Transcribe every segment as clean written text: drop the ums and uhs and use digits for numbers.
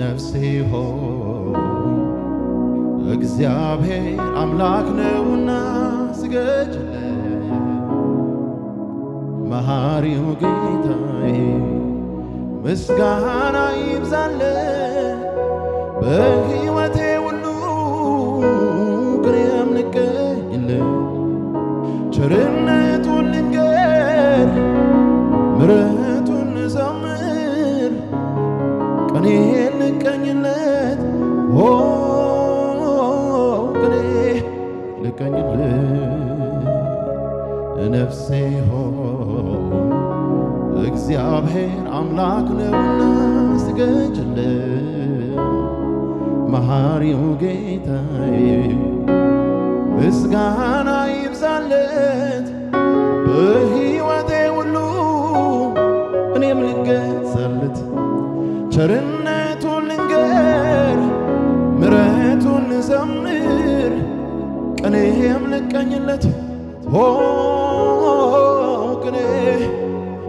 ነፍሴ ሆይ እግዚአብሔር አምላክ ነውና ስገጅለት። መሐሪው ጌታዬ ምስጋና ይብዛለት። በሕይወቴ ሁሉ ግሬም ልገኝለት። ቸርነቱን ልንገር ምሕረቱን ዘምር ቀኔ ልቀኝለት ቀኔ ልቀኝለት። ነፍሴ ሆይ እግዚአብሔር አምላክ ነውና ስገጅለት። መሐሪው ጌታዬ ምስጋና ይብዛለት። በሕይወቴ ሁሉ እኔም ልገዛለት። ቸርነቱን ልንገር ምሕረቱን ልዘምር ቀኔም ልቀኝለት ቀኔ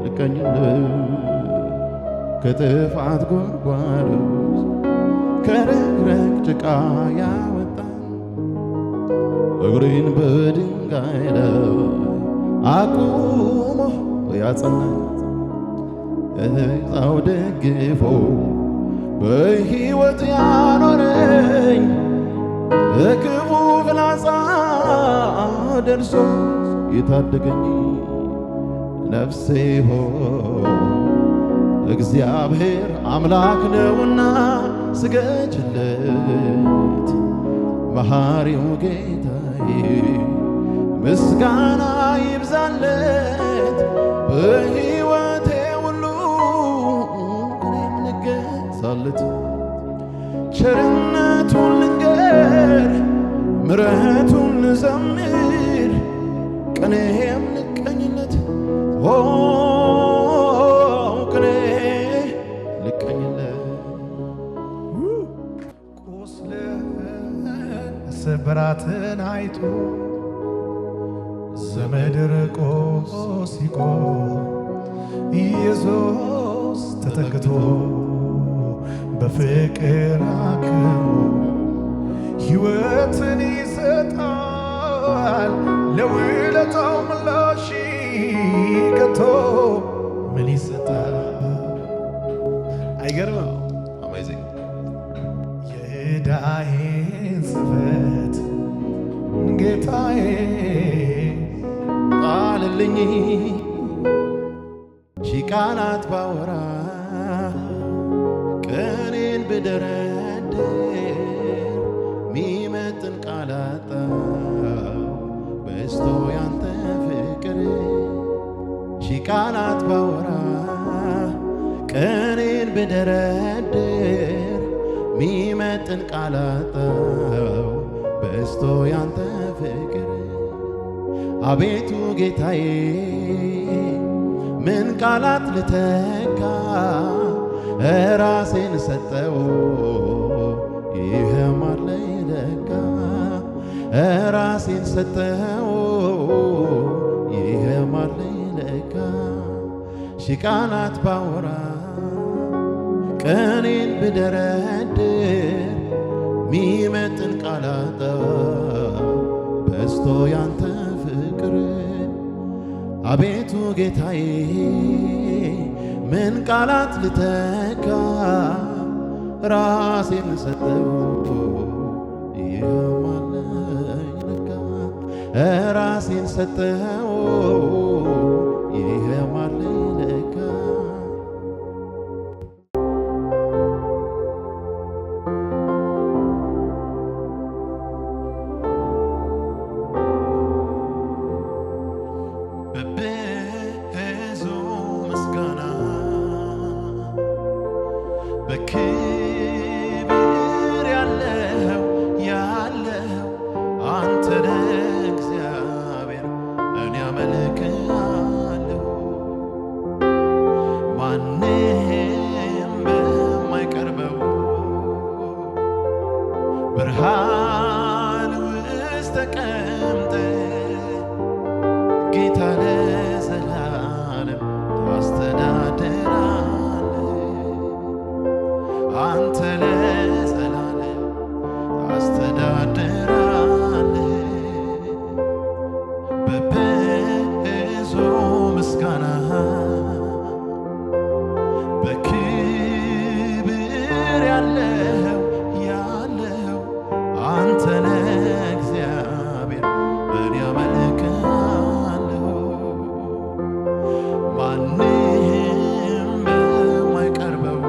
ልቀኝለት። ከጥፋት ጉድጓድ ከረግረግ ጭቃ ያወጣኝ እግሬን በድንጋይ ላይ አቁሞ ያጸናኝ እዛው ደግፎ በሕይወት ያኖረኝ ለክፉ ፍላጻ ደርሶ የታደገኝ ነፍሴ ሆይ እግዚአብሔር አምላክ ነውና ስገጅለት። መሐሪው ጌታዬ ምስጋና ይብዛለት። በሕይወቴ ሁሉ እኔም ልገዛለት። ቸርነቱን ልንገር ምሕረቱን ልዘምር ቀኔም ልቀኝለት ቀኔ ልቀኝለት። ቁስለ ስብራትን አይቶ ዘመድ ርቆ ሲቆም ኢየሱስ ተጠግቶ በፍቅር አክሞ ሕይወትን ይሰጣል። ለውለታው ምላሽ ከቶ ምን ይሰጣል? አይገርምም? አሜዚንግ። የዕዳዬን ጽሕፈት ጌታዬ ጣልልኝ። ሺህ ቃላት ባወራ ቀኔን ብደረድር ሚመጥን ቃል አጣው በዝቶ ያንተ ፍቅር። ሺህ ቃላት ባወራ ቀኔን ብደረድር ሚመጥን ቃል አጣው በዝቶ ያንተ ፍቅር። አቤቱ ጌታዬ ምን ቃላት ልተካ ራሴን ሰጠው ይህም አለኝ ለካ። ራሴን ሰጠው ይህም አለኝ ለካ። ሺህ ቃላት ባወራ ቀኔን ብደረድር ሚመጥን ቃል አጣው በዝቶ ያንተ ፍቅር። አቤቱ ጌታዬ ምን ቃላት ልተካ ራሴን ሰጠው ይህም አለኝ ለካ። ራሴን ሰጠው ይህም አለኝ ለካ። በብዙ ምስጋና በክብር ያለው አንተ ነህ እግዚአብሔር፣ እኔ አመልክሃለሁ። ማንም በማይቀርበው ብርሃን ውስጥ ተቀምጠህ ጌታ ለዘላለም ታስተዳድራለህ። አንተ ለዘላለም ታስተዳድራለህ። በብዙ ምስጋና በክብር ያለው አንተ ነህ እግዚአብሔር፣ እኔ አመልክሃለሁ። ማንም በማይቀርበው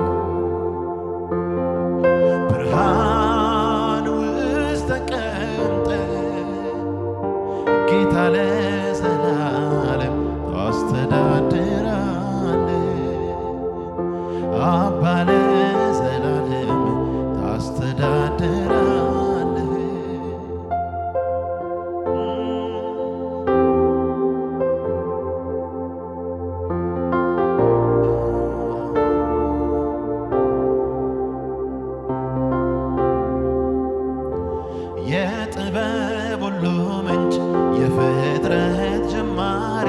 ብርሃን ውስጥ ተቀምጠህ ጌታ ለዘላለም ታስተዳድራለህ። አባ ለዘላለም ታስተዳድራለህ። የጥበብ ሁሉ ምንጭ የፍጥረት ጀማሪ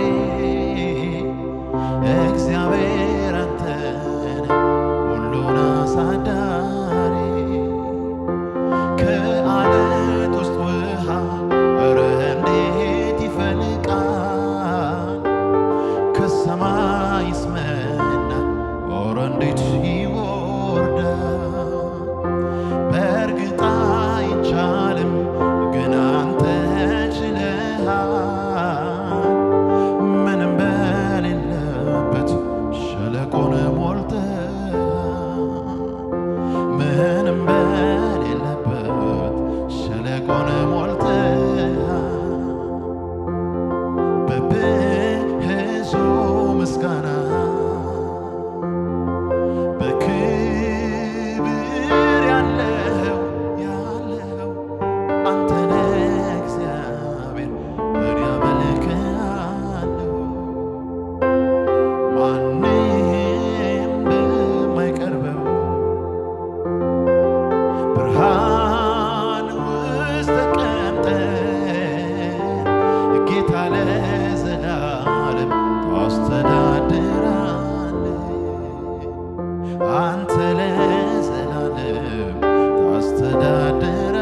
እግዚአብሔር አንተ ነህ ሁሉን አሳዳሪ። ከዓለት ውስጥ ውሃ እረ እንዴት ይፈልቃል፣ ከሰማይስ መና ኧረ እንዴት ይወርዳል። በእርግጥ አይቻልም ግን አንተ ችለሃል፣ ምንም በሌለበት ሸለቆን ሞልተሃል። ምንም በሌለበት ሸለቆን ሞልተሃል። በብዙ ምስጋና በክብር ያለው አንተ ነህ እግዚአብሔር፣ እኔ አመልክሃለሁ። ማንም በማይቀርበው ብርሃን ውስጥ ተቀምጠህ ጌታ ለዘላለም ታስተዳድራለህ። አንተ ለዘላለም ታስተዳድራለህ።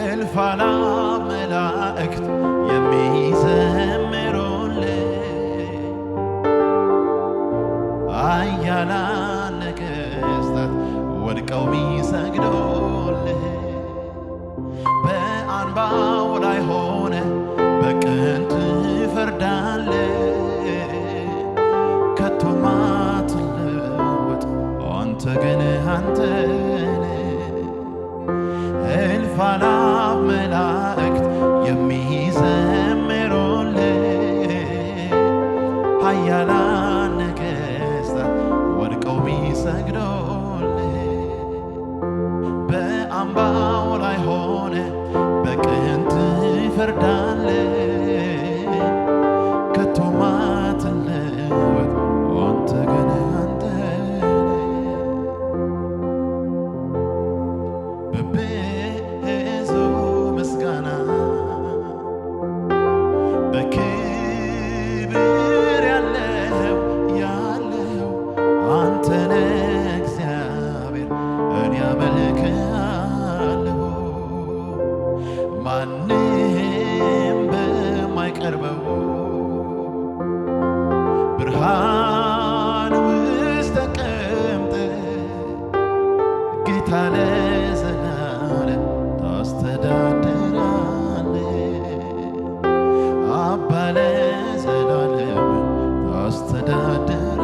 እልፍ አእላፍ መላእክት የሚዘምሩልህ፣ ኃያላን ነገሥታት ወድቀው የሚሰግዱልህ፣ በአንባው ላይ ሆነ በቅን ትፈርዳለህ። ከቶ ማትለወጥ አንተ ግን አንተ ነህ። እልፍ አእላፍ መላእክት የሚዘምሩልህ፣ ኃያላን ነገሥታት ወድቀው የሚሰግዱልህ፣ በአምባው ላይ ሆነ በቅን ትፈርዳለህ። ከቶ ማትለወጥ አንተ ግን አንተ ነህ። በብዙ ምስጋና በክብር ያለው አንተ ነህ እግዚአብሔር፣ እኔ አመልክሃለሁ። ማንም በማይቀርበው ብርሃን ውስጥ ተቀምጠህ ጌታ ለዘላለም ታስተዳድራለህ። አባ ለዘላለም ታስተዳድራለህ።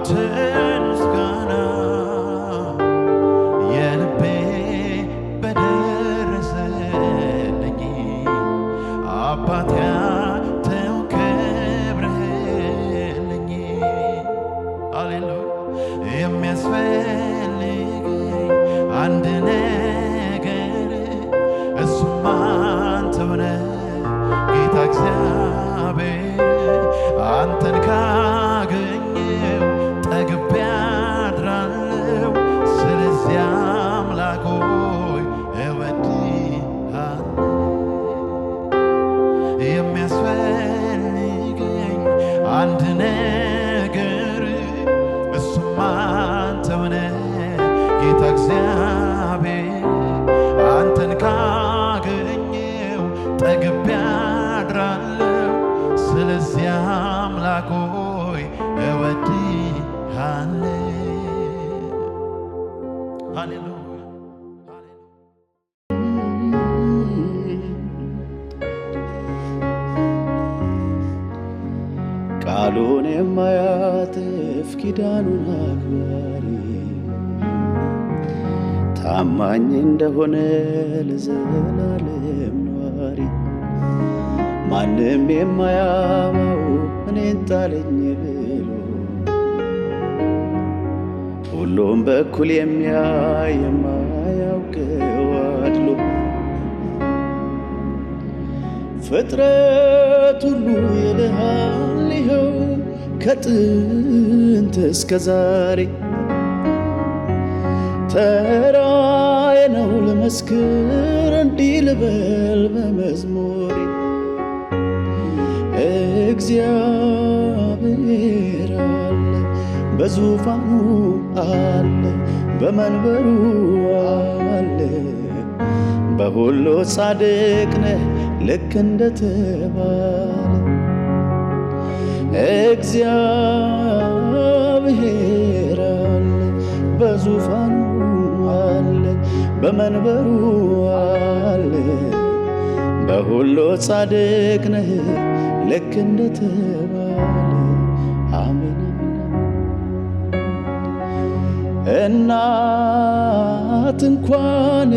ያንተን ምስጋና የልቤ በደረሰልኝ አባቴ አንተው ከብረህልኝ ሃሌሉያ የሚያስፈልገኝ አንድ ነገር እሱም አንተው ነህ ጌታ እግዚአብሔር አንተን ካገኘው ጠግቤ አድራለሁ ስለዚህ አምላክ ሆይ እወድሃለሁ የሚያስፈልገኝ አንድ ነገር እሱም አንተው ነህ ጌታ እግዚአብሔር አንተን ካገኘው ጠግቤ አድራለሁ ስለዚህ አምላክ ሆይ እወድሃለሁ ሃሌሉያ ቃሉን የማያጥፍ ኪዳኑን አክባሪ ታማኝ እንደሆነ ለዘላለም ኗሪ ማንም የማያማው እኔን ጣለኝ ብሎ ሁሉም በኩል የሚያይ የማያውቀው አድሎ ፍጥረት ሁሉ ይልሃል ይኸው ከጥንት እስከ ዛሬ ተራዬ ነው ለመስክር እንዲህ ልበል በመዝሙሬ እግዚአብሔር አለ በዙፋኑ አለ በመንበሩ አለ በሁሉ ጻድቅ ነህ ልክ እንደተባለ እግዚአብሔር አለ በዙፋኑ አለ በመንበሩ አለ በሁሉ ጻድቅ ነህ ልክ እንደተባለ አሜን እናት እንኳን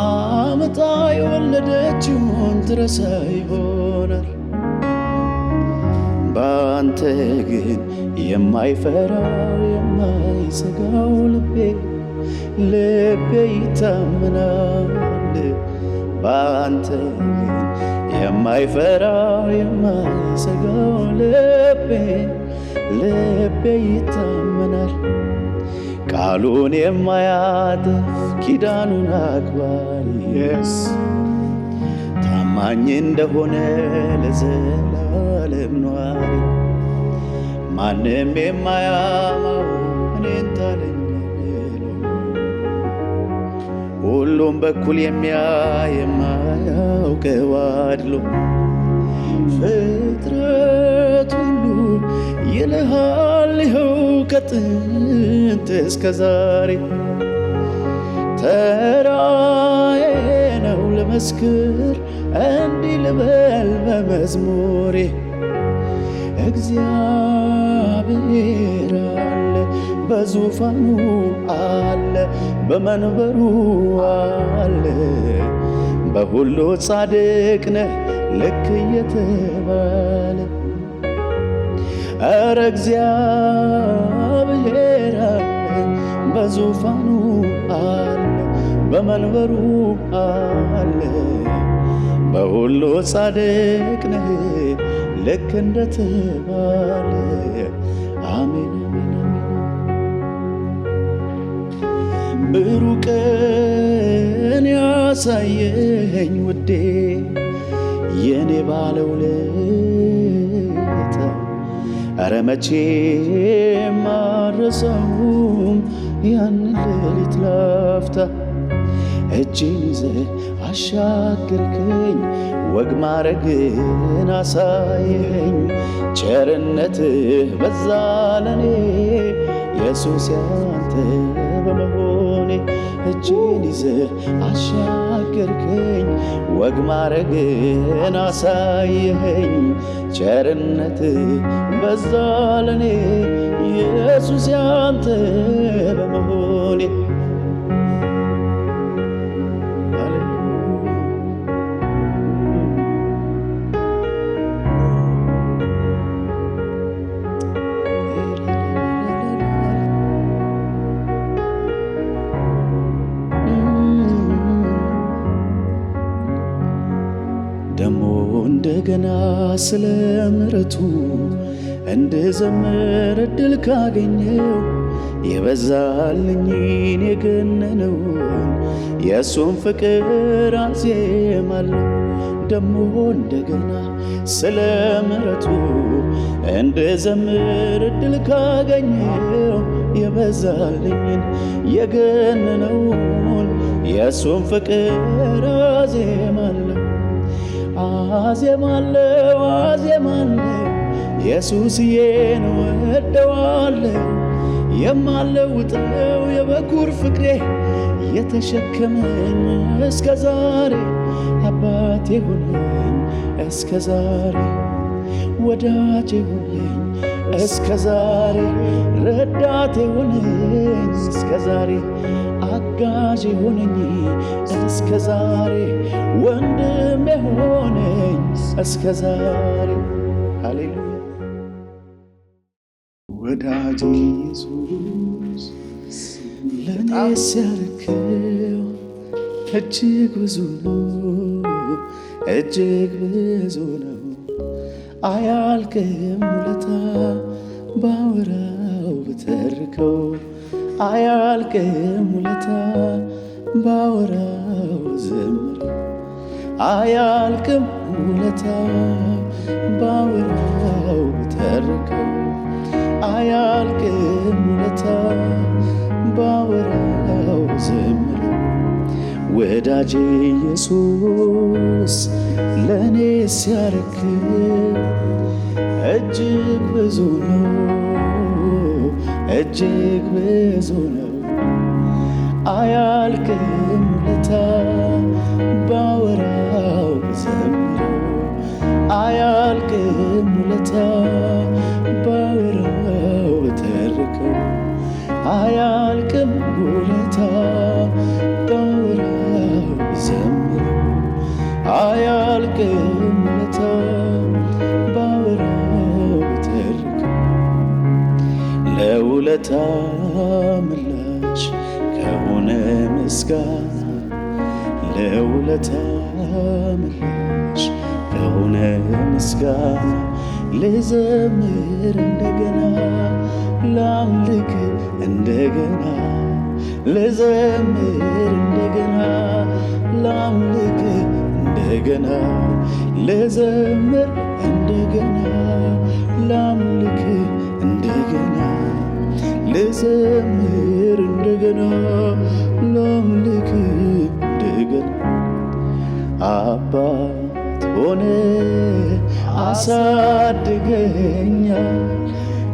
አመጣ የወለደችውን ትረሳ ይሆናል በአንተ ግን የማይፈራው የማይሰጋው ልቤ ይታመናል በአንተ ግን የማይፈራው የማይሰጋው ልቤ ይታመናል ቃሉን የማያጥፍ ኪዳኑን አክባሪ ታማኝ እንደሆነ ለዘላለም ኗሪ ማንም የማያማው እኔን ጣለኝ ብሎ ሁሉም በኩል የሚያይ የማያውቀው አድሎ ፍጥረት ሁሉ ይልሃል ይኸው ከጥንት እስከ ዛሬ ተራዬ ነው ለመስክር እንዲህ ልበል በመዝሙሬ እግዚአብሔር አለ በዙፋኑ አለ በመንበሩ አለ በሁሉ ጻድቅ ነህ ልክ እየተባለ ኧረ እግዚአብሔር አለ በዙፋኑ አለ በመንበሩ አለ በሁሉ ጻድቅ ነህ ልክ እንደተባለ አሜን አሜን አሜን ብሩህ ቀን ያሳየኸኝ ውዴ የኔ ባለውለታ ኧረ መቼም አልረሳውም ያንን ሌሊት ላፍታ እጄን ይዘህ አሻገርከኝ ወግ ማረግን አሳየኸኝ ቸርነትህ በዛ ለኔ ኢየሱስ ያንተ በመሆኔ እጄን ይዘህ አሻገርከኝ ተሻገርከኝ ወግ ማረግን አሳየኸኝ ቸርነት በዛ ለኔ ኢየሱስ ያንተ በመሆኔ ደሞ እንደገና ስለ ምሕረቱ እንድዘምር እድል ካገኘው የበዛልኝን የገነነውን የእሱን ፍቅር አዜማለሁ። ደሞ እንደገና ስለ ምሕረቱ እንድዘምር እድል ካገኘው የበዛልኝን የገነነውን የእሱን ፍቅር አዜማለሁ አዜማለሁ አዜማለሁ ኢየሱስዬን ወደዋለሁ የማልለውጠው የበኩር ፍቅሬ የተሸከመኝ እስከ ዛሬ አባቴ ሆነኝ እስከ ዛሬ ወዳጄ ሆነኝ እስከ ዛሬ ረዳቴ ሆነኝ እስከ ዛሬ አጋዥ ሆነኝ እስከ ዛሬ ወንድሜ ሆነኝ እስከ ዛሬ ሃሌሉያ ወዳጄ ኢየሱስ ለኔስ ያረከው እጅግ ብዙ ነው እጅግ ብዙ ነው አያልቅም ውለታ ባወራው ብተርከው አያልቅም ውለታ ባወራው ዘምረው አያልቅም ውለታ ባወራው ብተርከው አያልቅም ውለታ ባወራው ዘምረው ወዳጄ ኢየሱስ ለኔ ሲያረክብ እጅግ ብዙ ነው እጅግ ብዙ ነው አያልቅም ውለታ ባወራው ዘምረው አያልቅም ውለታ ባወራው ተርከው አያልቅም ውለታ ባወራው ዘምረው አያልቅም ውለታ ባወራው ተርከው ለውለታ ምላሽ ከሆነ ምስጋና ለውለታ ምላሽ ከሆነ ምስጋና ልዘምር እንደገና ላምልክ እንደገና ልዘምር እንደገና ላምልክ እንደገና ልዘምር እንደገና ላምልክ እንደገና ልዘምር እንደገና ላምልክ እንደገና አባት ሆነ አሳድገኛል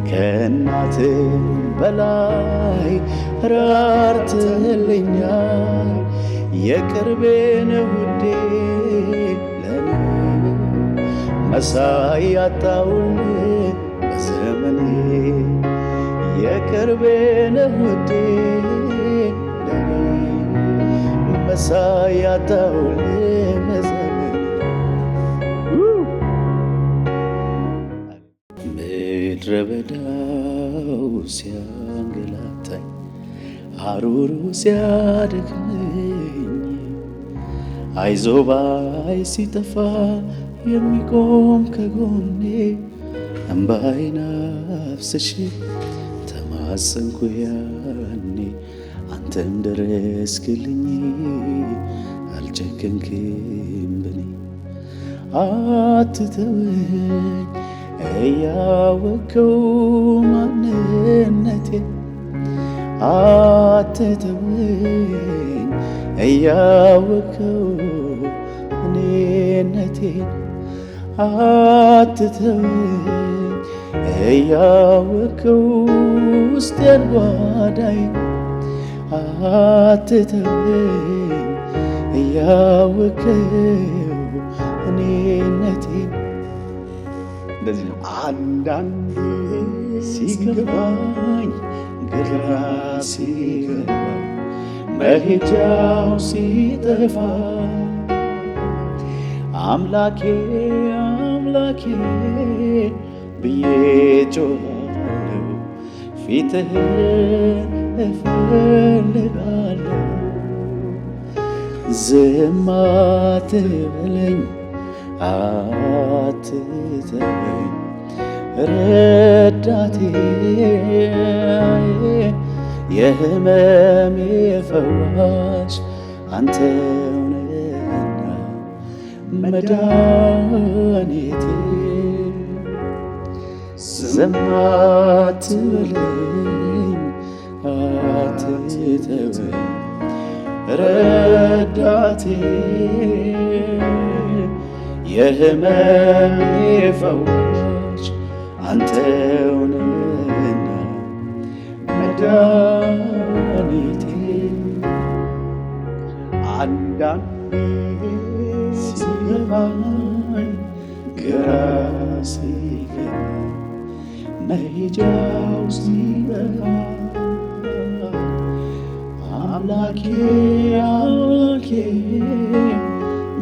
ከእናትም በላይ ራርተህልኛል የቅርቤ ነህ ውዴ ለኔ መሳይ ያጣሁልህ በዘመኔ የቅርቤ ነህ ውዴ ለኔ መሳይ ያጣሁልህ በዘመኔ ምድረ በዳው ሲያንገላታኝ ሐሩሩ ሲያደክመኝ አይዞ ባይ ሲጠፋ የሚቆም ከጎኔ እምባዬን አፍስሼ ተማጸንኩ ያኔ አንተም ደረስክልኝ አልጨከንክም በኔ አትተወኝ እያወቅከው ማንነቴን አትተወኝ እያወቅከው እኔነቴን አትተወኝ እያወቅከው ውስጤን ጓዳዬን አትተወኝ ያወቀው እኔነቴን እንደዚህ ነው። አንዳንዴ ሲገባኝ ግራ ሲገባኝ መሄጃው ሲጠፋ አምላኬ አምላኬ ብዬ ጮኻለሁ፣ ፊትህን እፈልጋለሁ። ዝም አትበለኝ አትተወኝ ረዳቴ የህመሜ ፈዋሽ አንተው ነህና መድኃኒቴ። ዝም አትበለኝ አትተወኝ ረዳቴ የህመሜ ፈዋሽ አንተው ነህና መድኃኒቴ። አንዳንዴ ሲገባኝ ግራ ሲገባኝ መሄጃው ሲጠፋኝ አምላኬ አምላኬ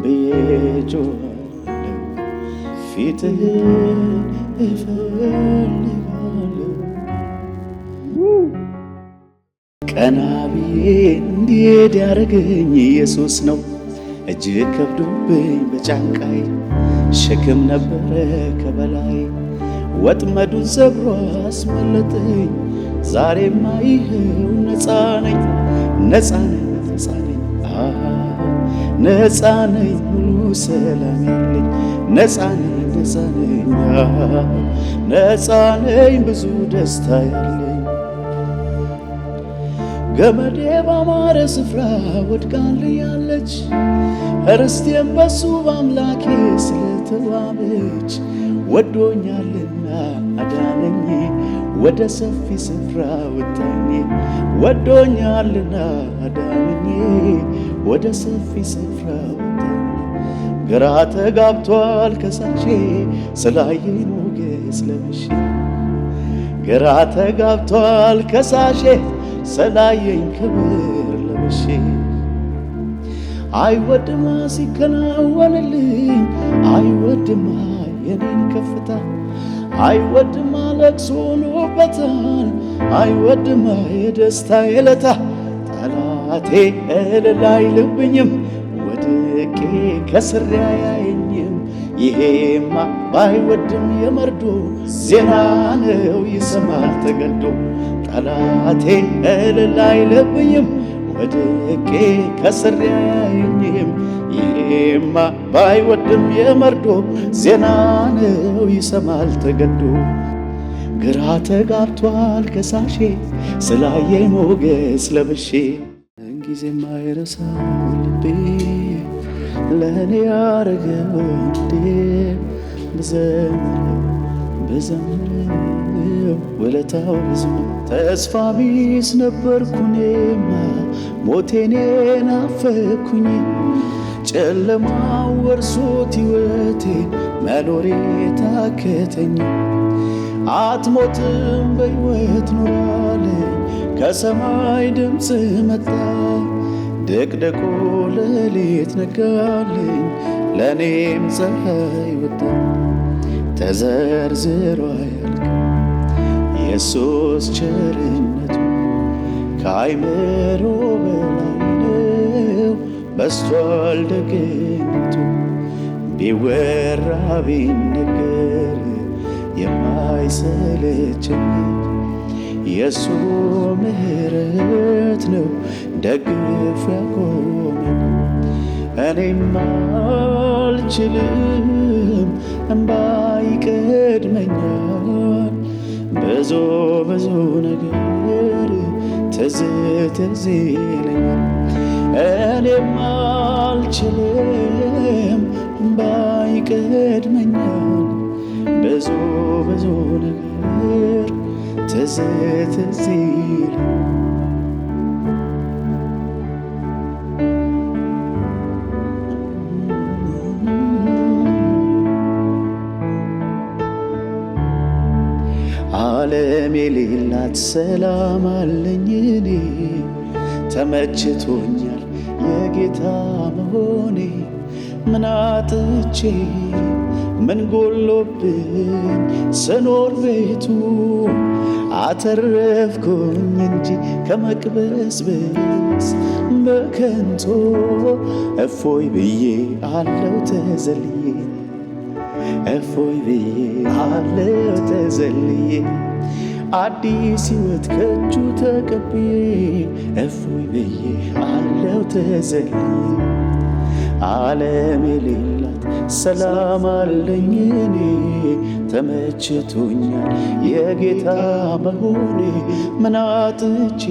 ብዬ ጮኻለሁ፣ ፊትህን እፈልጋለሁ። ቀና ብዬ እንዲሄድ ያደረገኝ ኢየሱስ ነው። እጅግ ከብዶብኝ በጫንቃይ ሸክም ነበረ ከበላይ ወጥመዱን ሰብሮ አስመለጠኝ። ዛሬማ ይኸው ነፃ ነኝ ነፃ ነኝ ነፃ ነኝ ነፃ ነኝ ሙሉ ሰላም ያለኝ ነፃ ነኝ ነፃ ነኝ ነፃ ነኝ ብዙ ደስታ ያለኝ። ገመዴ ባማረ ስፍራ ወድቃልኛለች ርስቴም በሱ በአምላኬ ስለተዋበች ወዶኛልና አዳነኝ ወደ ሰፊ ስፍራ ወጣኝ ወዶኛልና አዳነኝ ወደ ሰፊ ስፍራ ወጣኝ። ግራ ተጋብቷል ከሳሼ ስላየኝ ሞገስ ለብሼ ግራ ተጋብቷል ከሳሼ ስላየኝ ክብር ለብሼ አይወድማ ሲከናወንልኝ አይወድማ የኔን ከፍታ አይወድማ ለቅሶ ሆኖበታል አይወድማ የደስታ የለታ ጠላቴ እልል አይልብኝም ወድቄ ከስሬ አያየኝም። ይሄማ ባይወድም የመርዶ ዜና ነው ይሰማል ተገዶ ጠላቴ እልል አይልብኝም ወድቄ ከስሬ አያየኝም። ይሄማ ባይወድም የመርዶ ዜና ነው ይሰማል ተገዶ ግራ ተጋብቷል ከሳሼ ስላየኝ ሞገስ ለብሼ ጊዜም አይረሳው ልቤ ለእኔ ያረገው እንዴ ብዘምረው ውለታው ብዙ። ተስፋ ቢስ ነበርኩ እኔማ ሞቴን ናፈኩኝ ጨለማው ወርሶት ሕይወቴን መኖሬ ታከተኝ። አትሞትም በሕይወት ኖራለኝ ከሰማይ ድምፅ መጣ ድቅድቁ ሌሊት ነጋልኝ ለእኔም ፀሐይ ወጣ። ተዘርዝሮ አያልቅ ኢየሱስ ቸርነቱ ከአይምሮ በላይ ነው በስቷል ደግነቱ። ቢወራ ቢነገር የማይሰለቸኝ የሱ ምሕረት ነው ደግፎ ያቆመኝ። እኔም አልችልም እምባ ይቀድመኛል ብዙ ብዙ ነገር ትዝ ትዝ ይለኛል። እኔም አልችልም እምባ ይቀድመኛል ብዙ ብዙ ነገር ትዝ ትዝ ይለኛል። ዓለም የሌላት ሰላም አለኝ እኔ ተመችቶኛል የጌታ መሆኔ ምን አጥቼ ምን ጎሎብኝ ስኖር ቤቱ አተረፍኩኝ እንጂ ከመቅበዝበዝ በከንቱ እፎይ ብዬ አለው ተዘልዬ እፎይ ብዬ አለው ተዘልዬ አዲስ ሕይወት ከእጁ ተቀብዬ እፎይ ብዬ አለው ተዘልዬ ዓለም የሌላት ሰላም አለኝ እኔ ተመችቶኛል የጌታ መሆኔ ምን አጥቼ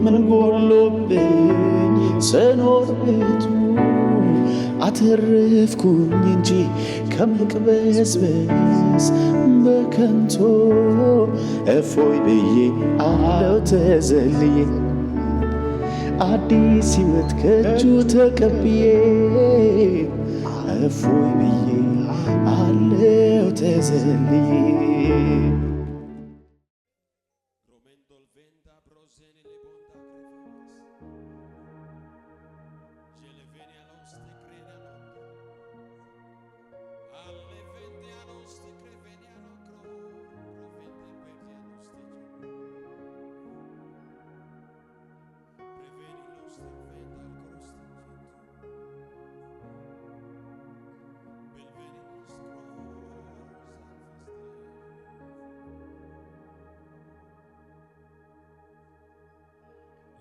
ምን ጎሎብኝ ስኖር ቤቱ አተረፍኩኝ እንጂ ከመቅበዝበዝ በከንቱ እፎይ ብዬ አለው ተዘልዬ አዲስ ሕይወት ከእጁ ተቀብዬ እፎይ ብዬ አለው ተዘልዬ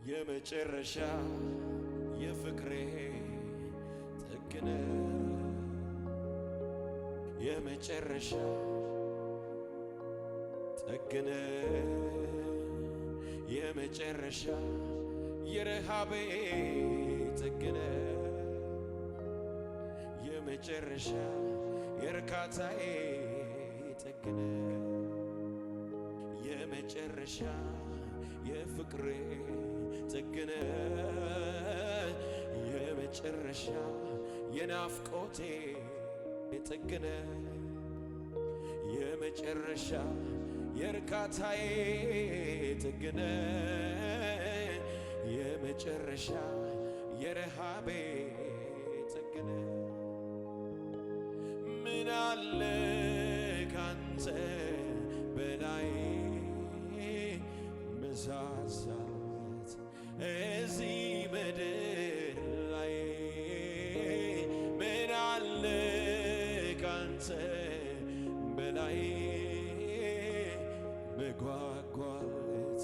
የመጨረሻ የፍቅሬ ጥግነ የመጨረሻ ጥግነ የመጨረሻ የረሃቤ ጥግነ የመጨረሻ የርካታዬ ጥግነ የመጨረሻ የፍቅሬ ጥግነ የመጨረሻ የናፍቆቴ ጥግነ የመጨረሻ የርካታዬ ጥግነ የመጨረሻ የረሃቤ ጥግነ ምን አለ ካንተ በላይ መሳሳት እዚህ ምድር ላይ ምን አለ ካንተ በላይ መጓጓለት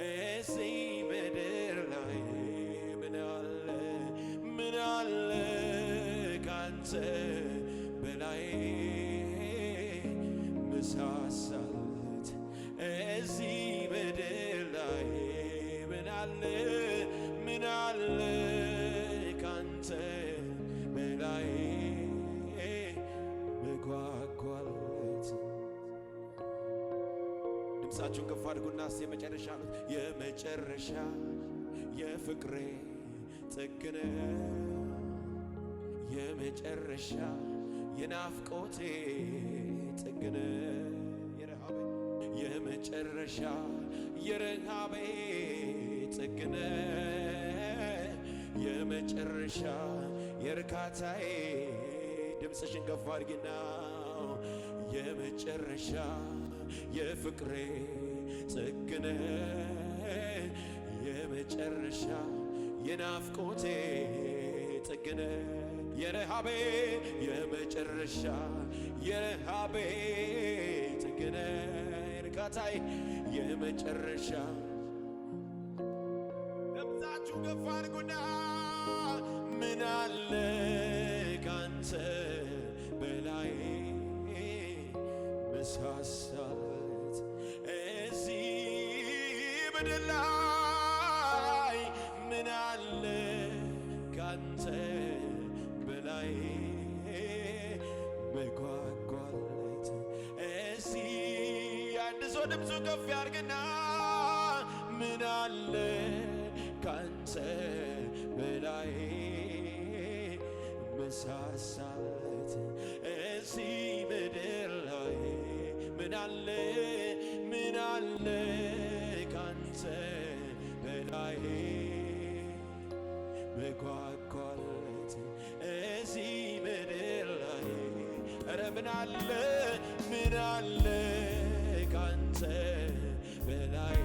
እዚህ ምድር ላይ ምን አለ ካንተ በላይ መሳሳት እዚህ ምድር ላይ ምን አለ ካንተ በላይ መጓጓለት። ድምፃችሁን ከፍ አድርጉና የመጨረሻ ነው የመጨረሻ የፍቅሬ ጥግነ የመጨረሻ የናፍቆቴ ጥግነ የመጨረሻ የረሃቤ ጥግነ የመጨረሻ የርካታዬ ድምፅሽን ከፍ አድርጊና የመጨረሻ የፍቅሬ ጥግነ የመጨረሻ የናፍቆቴ ጥግነ የረሃቤ የመጨረሻ የረሃቤ ጥግነ የርካታዬ የመጨረሻ ድምፃችሁ ከፍ አድርጉና ምን አለ ካንተ በላይ መሳሳት እዚህ ምድር ላይ ምን አለ ካንተ በላይ መጓጓለት እዚህ አንድ ሰው ድምፁ ከፍ ያርግና ምን አለ ካንተ በላይ መሳሳት እዚህ ምድር ላይ ምን አለ አለ ምን አለ ካንተ በላይ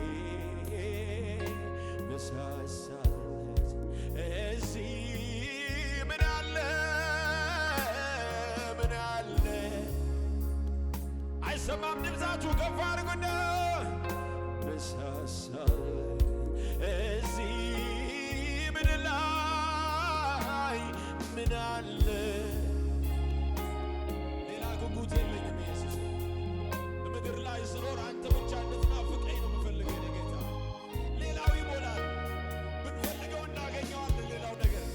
መሳሳለት እዚህ ምን አለ አይሰማም ድምፃችሁ ከፍ አድርጉና መሳሳለት እዚህ ምን ላይ ምን አለ ሌላ ጉጉት የለኝም ኢየሱስ በምድር ላይ ስኖር አንተ ብቻ እንድትናፍቀኝ ነው የምፈልገው ጌታ ሌላው ይሞላል ብንፈልገው እናገኘዋለን ሌላው ነገር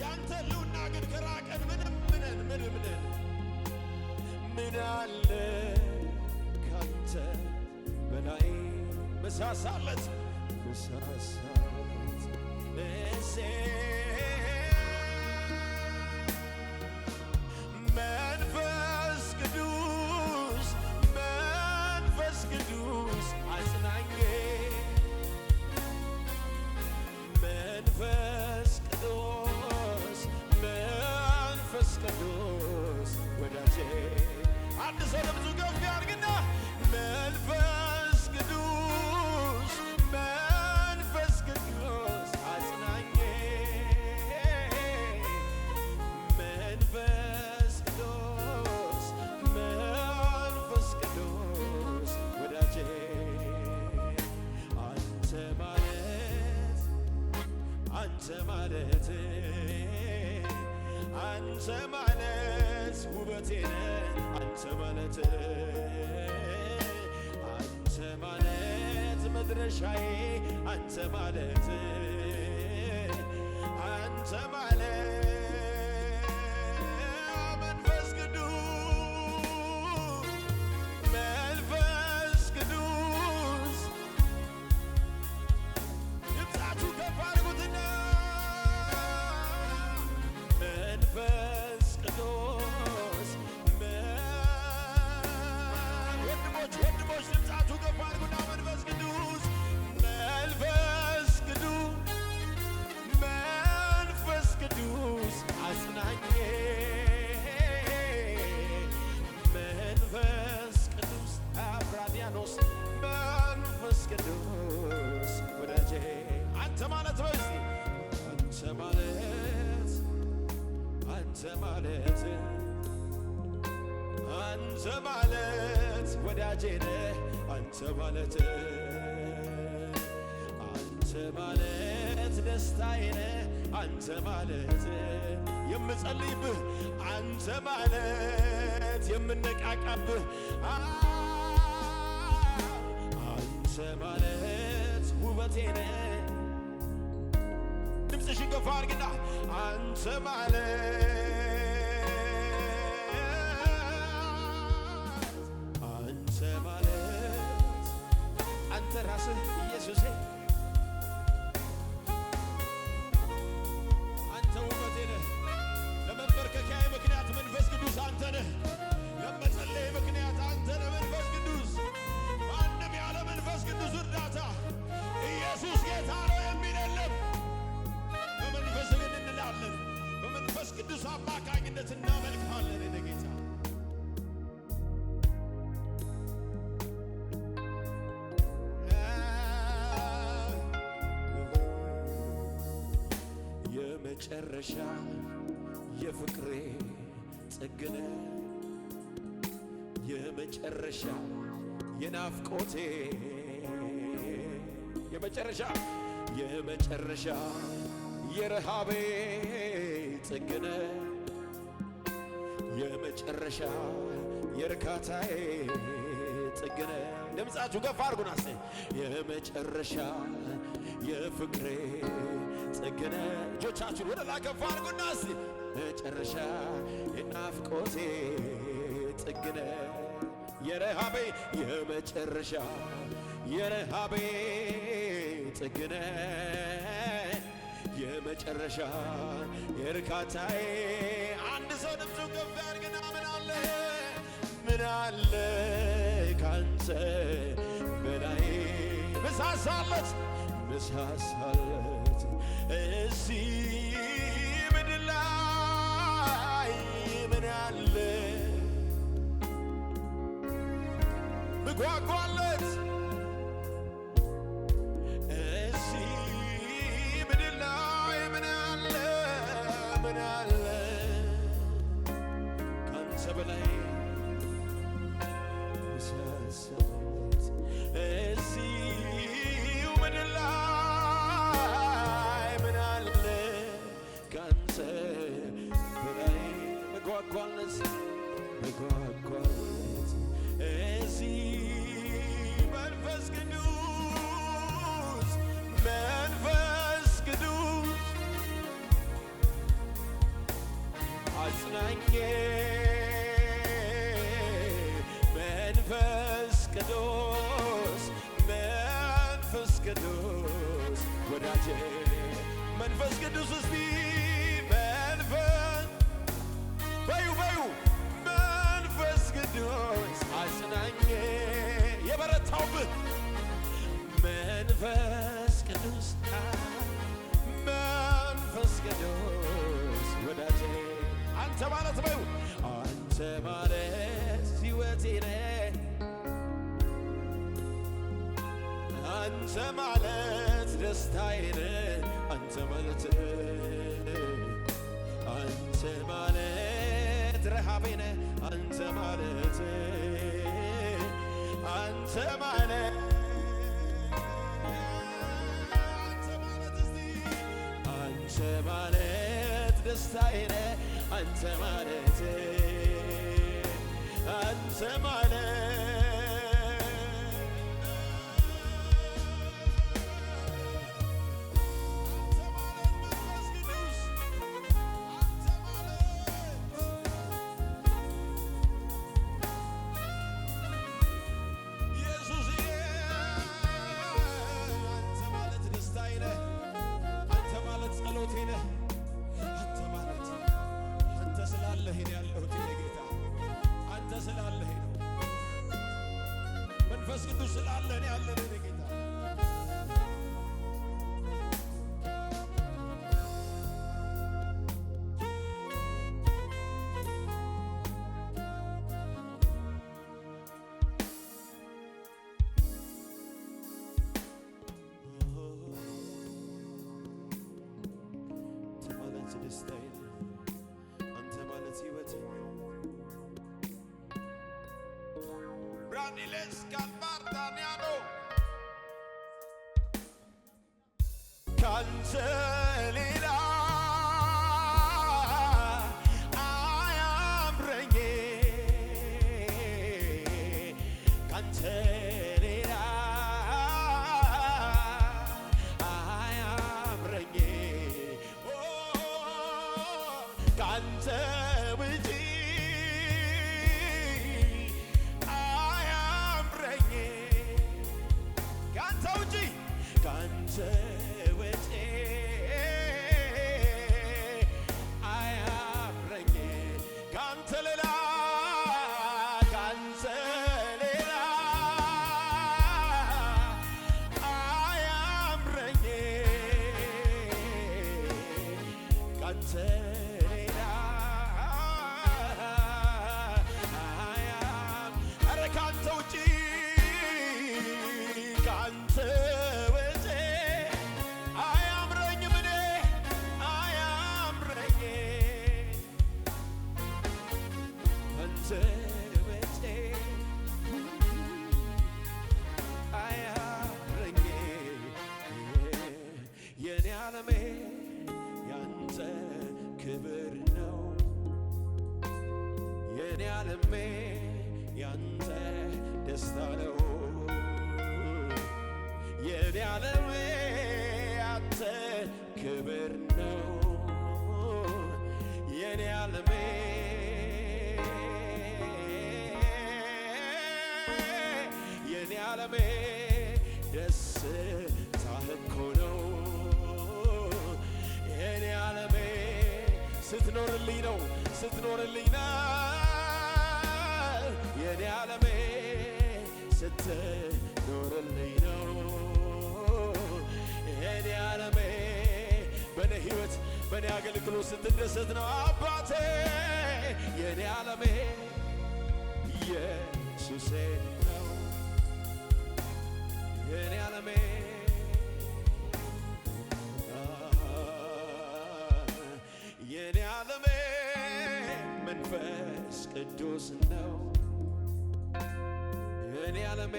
ያንተ ልውና ግን ከራቀን ምንም ምን አለ ካንተ በላይ መሳሳለት መንፈስ ቅዱስ አጽናኜ መንፈስ ቅዱስ ወዳጄ አንድ ሰው ለብዙ ገፍ ያርግና መንፈስ ቅዱስ አጽናኜ መንፈስ ቅዱስ ወዳጄ አንተ ማለት ውበቴ ነህ አንተ ማለት መድረሻዬ አንተ ማለት መንፈስ ቅዱስ ድምፃችሁ ከፍ አድርጉትና መንፈስ ቅዱስ ወንድሞች ድምፃችሁ ከፍ አድርጉና መንፈስ ቅዱስ አጽናኜ መንፈስ ቅዱስ አብራዲያኖስ መንፈስ ቅዱስ ወዳጄ አንተ ማለት ነው እስቲ አንተ ማለት ወዳጄ ነህ አንተ ማለት ደስታዬ ነህ አንተ ማለት የምጸልይብህ አንተ ማለት የምነቃቃብህ አንተ ማለት ውበቴ ነህ ድምፅሽን ከፍ አድርግና አንተ ማለት አንተ ራስህ ኢየሱሴ አንተ ውበቴ ነህ ለመንበርከኪያዬ ምክንያት መንፈስ ቅዱስ አንተ ነህ ለመጸለዬ ምክንያት አንተ ነህ መንፈስ ቅዱስ ማንም ያለ መንፈስ ቅዱስ እርዳታ ኢየሱስ ጌታ ነው የሚል የለም በመንፈስ ግን እንላለን በመንፈስ ቅዱስ አማካኝነት እናመልክሃለን የኔ ጌታ የመጨረሻ የፍቅሬ ጥግነ የመጨረሻ የናፍቆቴ የመጨረሻ የረሃቤ ጥግነ የመጨረሻ የርካታዬ ጥግነ ድምፃችሁ ከፍ አድርጉና የመጨረሻ የፍቅሬ ጥግነ እጆቻችሁን ወደ ላይ ከፍ አድርጉና መጨረሻ የናፍቆቴ ጥግነ የረሃቤ የመጨረሻ የረሃቤ ጥግነ የመጨረሻ የርካታዬ አንድ ሰው ድምፁን ከፍ ያድርግና ምን አለ ካንተ በላይ መሳሳለት እዚህ ምድር ላይ ምን አለ መጓጓለት እዚህ ምድር ላይ ምን አለ ካንተ በላይ ሳሳት እዚህ ምድር ላይ ምን አለ ካንተ በላይ መጓጓለት እዚህ መንፈስ ቅዱስ አጽናኜ መንፈስ ቅዱስ ወዳጄ መንፈስ ቅዱስ እስቲ በዩ መንፈስ ቅዱስ አጽናኜ የበረታውብህ መንፈስ ቅዱስ ወዳጄ አንተ ማለት በዩ አንተ ማለት ሕይወቴ ነህ አንተ ማለት ደስታዬ ነህ አንተ ማለት ረሃቤ ነህ አንተ ማለት አንተ ማለት ደስታዬ ነህ አንተ ማለት መንፈስ ቅዱስ ስላለህ ያለን ጌታ አንተ ማለት ደስታዬ አንተ ማለት ሕይወቴ Braniles Calvardaniano Cancelera I am bringing Cancelera I am bringing Oh Cancelera ካንተ ውጪ አያምረኝ ካንተ ሌላ አያምረኝ ካንተ ሌላ ኧረ ካንተ ውጪ ካንተ የኔ ዓለሜ ያንተ ክብር ነው የኔ ዓለሜ ያንተ ደስታ ነው የኔ ዓለሜ ያንተ ክብር ነው የኔ ዓለሜ የኔ ዓለሜ ደስታህ እኮ ነው የኔ ዓለሜ ስትኖርልኝ ነው የኔ ዓለሜ ስትኖርልኝ ነው የኔ ዓለሜ በኔ ሕይወት በኔ አገልግሎት ስትደሰት ነው አባቴ የኔ ዓለሜ ኢየሱሴ ነው የኔ ዓለሜ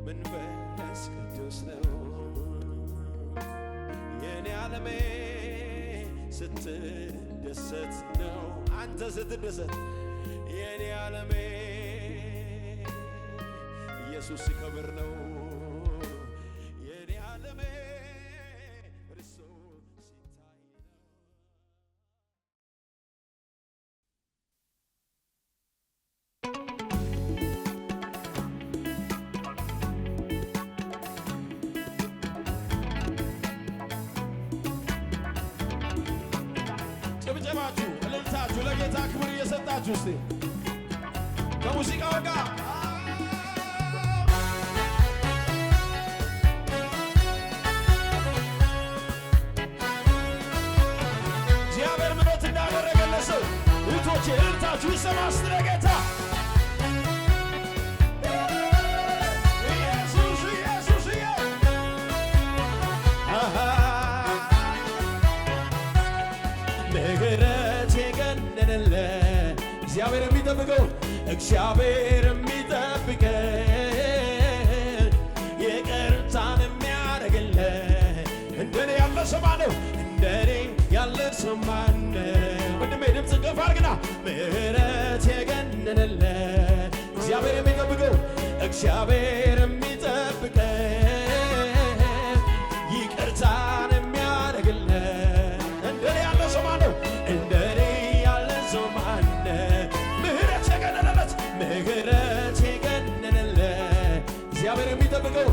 መንፈስ ቅዱስ ነው። የኔ ዓለሜ ስትደሰት ነው። አንተ ስትደሰት የኔ ዓለሜ ኢየሱስ ሲከብር ነው። የኔ ዓለሜ እርሱ ሲታይ ነው። ጭብጨባችሁ እልልታችሁ ለጌታ ክብር እየሰጣችሁ እስቲ ከሙዚቃው ጋር እግዚአብሔር ምሕረት እንዳደረገለት ሰው እህቶቼ እልልታችሁ ይሰማ እስቲ ለጌታ ኢየሱስ ኢየሱስዬ ምሕረት የገነነለት እግዚአብሔር የሚጠብቀው እግዚአብሔር የሚጠብቀን ይቅርታን የሚያደርግለት እንደኔ ያለ ሰው ማነው? እንደኔ ያለ ሰው ማነው? ወንድሜ ድምፅ ከፍ አድርግና ምሕረት የገነነለት እግዚአብሔር የሚጠብቀው እግዚአብሔር የሚጠብቀን ይቅርታን የሚያደርግለት እንደኔ ያለ ሰው ማነው? እንደኔ ያለ ሰው ማነው? ምሕረት የገነነለት ምሕረት የገነነለት እግዚአብሔር የሚጠብቀው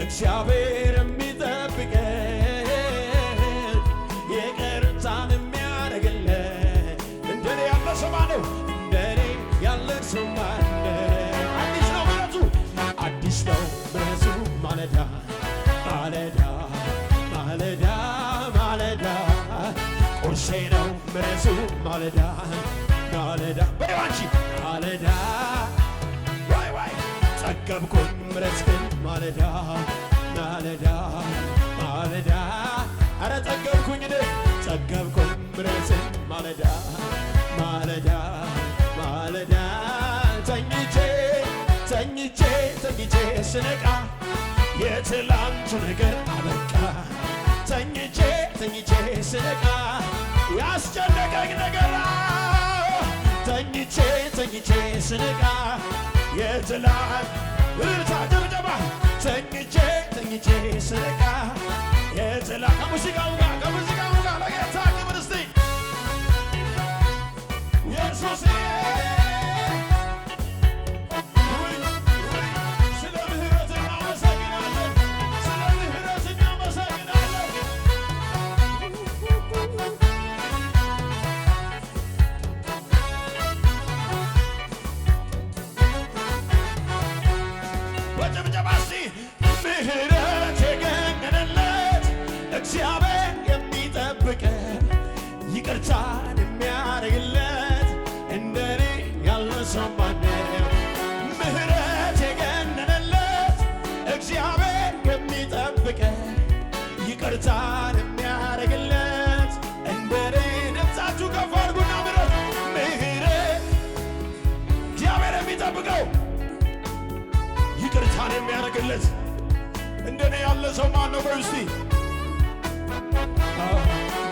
እግዚአብሔር የሚጠብቀን ይቅርታን የሚያደርግለት እንደኔ ያለ ሰው ማነው? እንደኔ ያለ ሰው ማነው? አዲስ ነው ምሕረቱ አዲስ ነው ምሕረቱ ማለዳ ማለዳ ማለዳ ማለዳ ቁርሴ ነው ምሕረቱ ማለዳ ማለዳ በይዋንቺ ማለዳ ዋይ ዋይ ጠገብኩኝ ምሕረት ግን ማለዳ ማለዳ ማለዳ አረ ጠገብኩኝ ጠገብኩኝ ምሕረትን ማለዳ ማለዳ ማለዳ ተኝቼ ተኝቼ ተኝቼ ስነቃ የትላንቱ ነገር አበቃ ተኝቼ ተኝቼ ስነቃ ያስጨነቀኝ ነገር ተኝቼ ተኝቼ ስነቃ የትላንት እልልታ ጭብጨባ ተኝቼ ተኝቼ ስነቃ የትላንት ከሙዚቃው ጋር ለጌታ ክብር እስቲ ኢየሱስ ስለ ምሕረት እናመሰግናለን፣ ስለ ምሕረት እናመሰግናለን። በጭብጨባ እስቲ ምሕረት የገነነለት እግዚአብሔር የሚጠብቀን ይቅርታን የሚያደርግለት እንደኔ ያለ ሰው ማነው? ምሕረት የገነነለት እግዚአብሔር የሚጠብቀን ይቅርታን የሚያደርግለት እንደኔ ድምፃችሁ ከፍ አድርጉና ምሕረት እግዚአብሔር የሚጠብቀው ይቅርታን የሚያደርግለት እንደኔ ያለ ሰው ማነው? በሉ እስቲ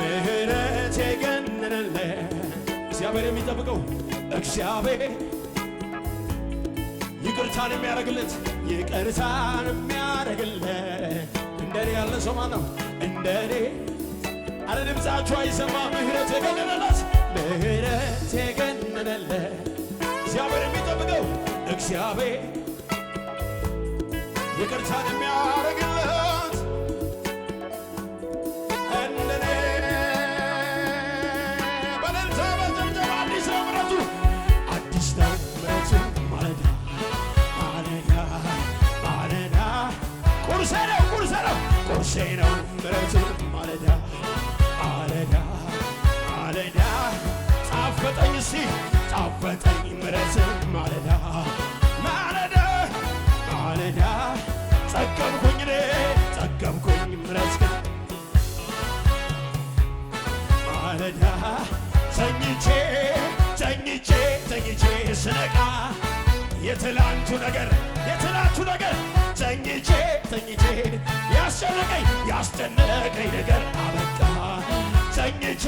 ምሕረት የገነነለት እግዚአብሔር የሚጠብቀው እግዚአብሔር ይቅርታን የሚያደርግለት ይቅርታን የሚያደርግለት እንደኔ ያለ ሰው ማነው? እንደኔ አረ ድምፃችሁ አይሰማ ምሕረት የገነነለት ምሕረት የገነነለት እግዚአብሔር የሚጠብቀው እግዚአብሔር ይቅርታን የሚያደርግለት እንደኔ በእልልታ በጭብጨባ አዲስ ነው ምሕረቱ አዲስ ነው ምሕረቱ ማለዳ ማለዳ ማለዳ ቁርሴ ነው ቁርሴ ነው ምሕረቱ ማለዳ ማለዳ ማለዳ ጣፈጠኝ እስቲ ጣፈጠኝ ምሕረቱ ማለዳ ማለዳ ማለዳ ጠገብኩኝ ጠገብኩኝ ምሕረት ግን ማለዳ ተኝቼ ተኝቼ ተኝቼ ስነቃ የትላንቱ ነገር ተኝቼ ያስጨነቀኝ ያስጨነቀኝ ነገር አበቃ። ተኝቼ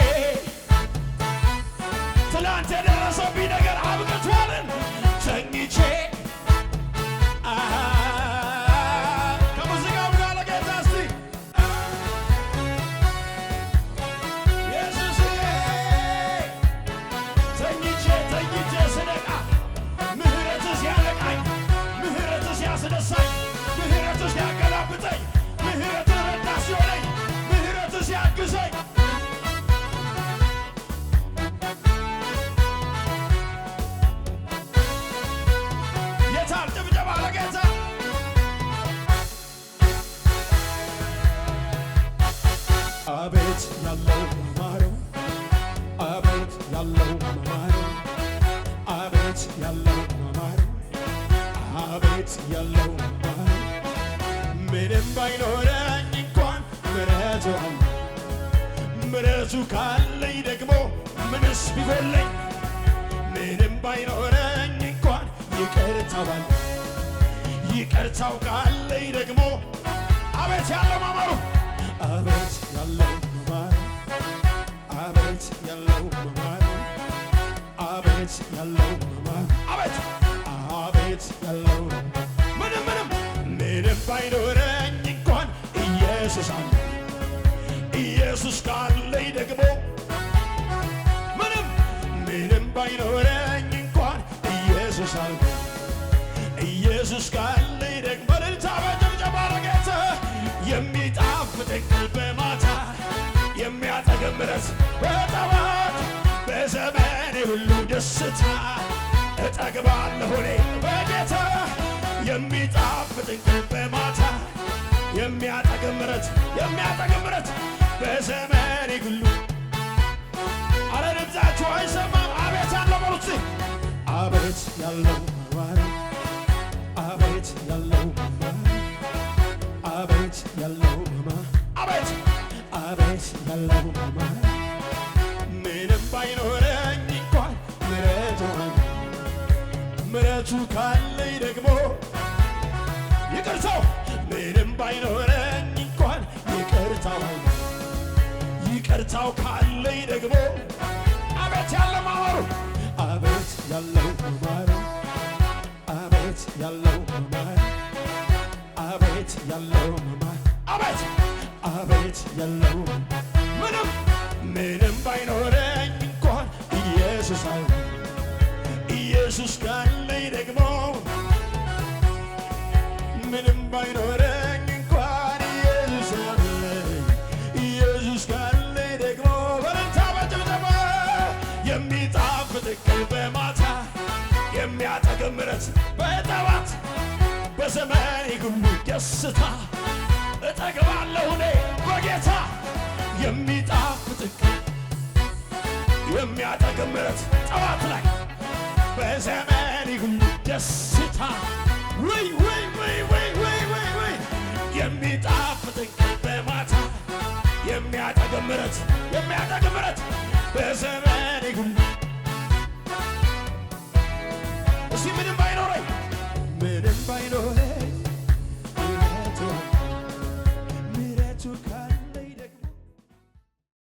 ትላንት የደረሰብኝ ነገር አብቅቷልን። ተኝቼ ከሙዚቃው ጋር ለጌታ እስቲ ኢየሱስዬ ተኝቼ ስነቃ ምህረትህ ሲያነቃኝ፣ ምህረትህ ሲያስነሳኝ፣ ምህረትህ ሲያገላብጠኝ፣ ምህረትህ ረዳት ሲሆነኝ፣ ምህረትህ ሲያግዘኝ አቤት ያለው መማረው አቤት ያለው መማረው አቤት ያለው መማረው አቤት ያለው መማረው ምንም ባይኖረኝ እንኳን ምሕረቱ አለ። ምሕረቱ ካለኝ ደግሞ ምንስ ቢጎለኝ ምንም ባይኖረኝ እንኳን ይቅርታው አለ። ይቅርታው ካለኝ ደግሞ አቤት ያለው መማረው አቤት ያለው መማረው አቤት ያለው መማረው አቤት ያለው መማረው አቤት ያለው ምንም ባይኖረኝ እንኳን ኢየሱስ አለ። ኢየሱስ ካለኝ ደግሞ ምንም ባይኖረኝ እንኳን ኢየሱስ አለ። ኢየሱስ ካለኝ ደግሞ እልልታ በጭብጨባ ለጌታ የሚጣፍጥ እንቅልፍ በማታ የሚያጠግብ ምሕረት በጠዋት በዘመኔ ሁሉ ደስታ እጠግባለሁ እኔ በጌታ የሚጣፍጥ እንቅልፍ በማታ የሚያጠግብ ምሕረት በዘመኔ ሁሉ አረ ድምፃችሁ አይሰማም? አቤት ያለው በሉት አቤት ያለው መማረው አቤት ያለው መማረው አቤት ያለው አቤት ያለው ምንም ባይኖረኝ እንኳን ምሕረቱ ካለኝ ደግሞ ይቅርታው ምንም ባይኖረኝ እንኳን ይቅርታው ካለኝ ደግሞ አቤት ያለው መማረው አቤት ያለው መማረው አቤት ያለው መማረው አቤት ያለው መማረው አቤት ያለው ምንም ባይኖረኝ እንኳን ኢየሱስ አለ። ኢየሱስ ካለኝ ደግሞ ምንም ባይኖረኝ እንኳን ኢየሱስ አለ። ኢየሱስ ካለኝ ደግሞ በረታ በጭብጨባ የሚጣፍጥ እንቅልፍ በማታ የሚያጠግብ ምሕረት በጠዋት በዘመኔ ሁሉ ደስታ እጠግባለሁ እኔ በጌታ የሚጣፍጥ እንቅልፍ የሚያጠግብ ምሕረት ጠዋት ላይ በዘመኔ ሁሉ ደስታ የሚጣፍጥ እንቅልፍ በማታ የሚያጠግብ ምሕረት በዘመኔ